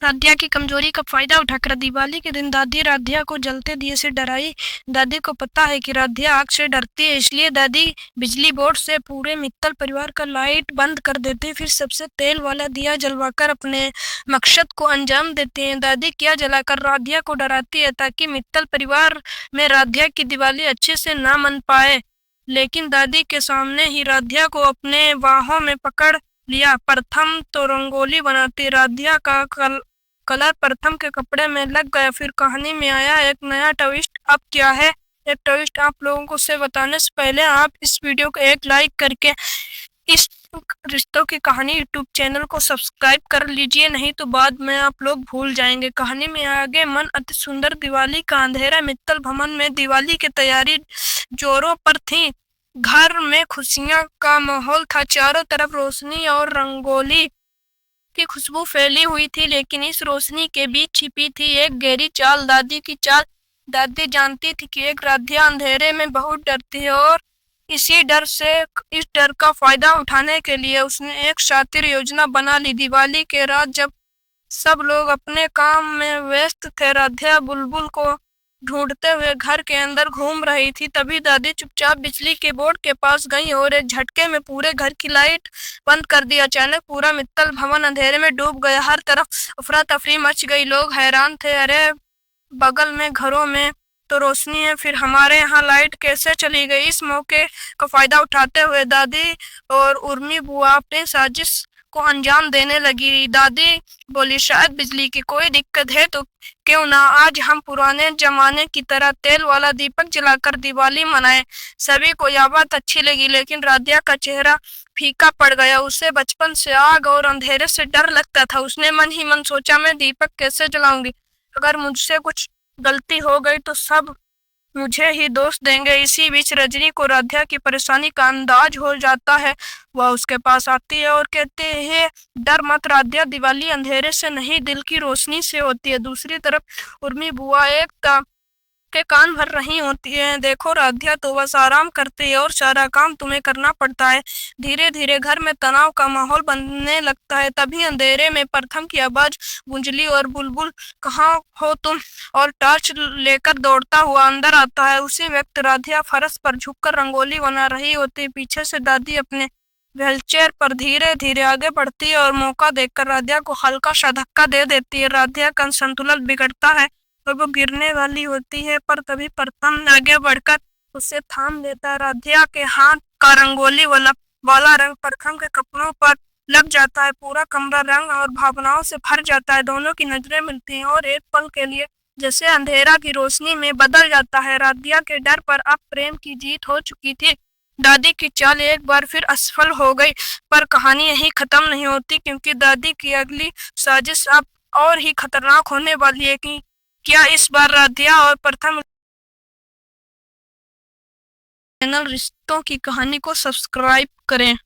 राध्या की कमजोरी का फायदा उठाकर दिवाली के दिन दादी राध्या को जलते दिए से डराई। दादी को पता है कि राध्या आग से डरती है, इसलिए दादी बिजली बोर्ड से पूरे मित्तल परिवार का लाइट बंद कर देते, फिर सबसे तेल वाला दिया जलवाकर अपने मकसद को अंजाम देते हैं। दादी किया जलाकर राध्या को डराती है ताकि मित्तल परिवार में राध्या की दिवाली अच्छे से ना मन पाए, लेकिन दादी के सामने ही राध्या को अपने बाहों में पकड़ लिया। प्रथम तो रंगोली बनाती राध्या का कलर प्रथम के कपड़े में लग गया। फिर कहानी में आया एक नया ट्विस्ट। अब क्या है एक ट्विस्ट, आप लोगों को से बताने से पहले आप इस वीडियो को एक लाइक करके इस रिश्तों की कहानी यूट्यूब चैनल को सब्सक्राइब कर लीजिए, नहीं तो बाद में आप लोग भूल जाएंगे। कहानी में आगे मन अति सुंदर दिवाली का अंधेरा मित्तल भवन में दिवाली की तैयारी जोरों पर थी। घर में खुशियां का माहौल था, चारों तरफ रोशनी और रंगोली की खुशबू फैली हुई थी, लेकिन इस रोशनी के बीच छिपी थी एक गहरी चाल, दादी की चाल। दादी जानती थी कि एक राध्या अंधेरे में बहुत डरती है और इस डर का फायदा उठाने के लिए उसने एक शातिर योजना बना ली। दिवाली के रात जब सब लोग अपने काम में व्यस्त थे, राध्या बुलबुल को ढूंढते हुए घर के अंदर घूम रही थी। तभी दादी चुपचाप बिजली के बोर्ड के पास गई और एक झटके में पूरे घर की लाइट बंद कर दी। अचानक पूरा मित्तल भवन अंधेरे में डूब गया, हर तरफ अफरा तफरी मच गई। लोग हैरान थे, अरे बगल में घरों में तो रोशनी है, फिर हमारे यहाँ लाइट कैसे चली गई। इस मौके का फायदा उठाते हुए दादी और उर्मी बुआ अपनी साजिश को अंजाम देने लगी। दादी बोली, शायद बिजली की कोई दिक्कत है तो क्यों ना आज हम पुराने जमाने की तरह तेल वाला दीपक जलाकर दिवाली मनाएं। सभी को यह बात अच्छी लगी, लेकिन राध्या का चेहरा फीका पड़ गया। उसे बचपन से आग और अंधेरे से डर लगता था। उसने मन ही मन सोचा, मैं दीपक कैसे जलाऊंगी, अगर मुझसे कुछ गलती हो गई तो सब मुझे ही दोष देंगे। इसी बीच रजनी को राध्या की परेशानी का अंदाज हो जाता है। वह उसके पास आती है और कहती है, डर मत राध्या, दिवाली अंधेरे से नहीं दिल की रोशनी से होती है। दूसरी तरफ उर्मी बुआ एक के कान भर रही होती है, देखो राध्या तो बस आराम करती है और सारा काम तुम्हें करना पड़ता है। धीरे धीरे घर में तनाव का माहौल बनने लगता है। तभी अंधेरे में प्रथम की आवाज गूंजली और बुलबुल कहाँ हो तुम, और टॉर्च लेकर दौड़ता हुआ अंदर आता है। उसी वक्त राध्या फर्श पर झुककर रंगोली बना रही होती। पीछे से दादी अपने व्हीलचेयर पर धीरे धीरे आगे बढ़ती है और मौका देखकर राध्या को हल्का सा धक्का दे देती है। राध्या का संतुलन बिगड़ता है और वो गिरने वाली होती है, पर तभी प्रथम आगे बढ़कर उसे थाम लेता है। राध्या के हाथ का रंगोली वाला रंग प्रथम के कपड़ों पर लग जाता है। पूरा कमरा रंग और भावनाओं से भर जाता है। दोनों की नजरें मिलती हैं और एक पल के लिए जैसे अंधेरा की रोशनी में बदल जाता है। राध्या के डर पर अब प्रेम की जीत हो चुकी थी। दादी की चाल एक बार फिर असफल हो गई, पर कहानी यही खत्म नहीं होती, क्योंकि दादी की अगली साजिश अब और ही खतरनाक होने वाली है। कि क्या इस बार राध्या और प्रथम चैनल रिश्तों की कहानी को सब्सक्राइब करें।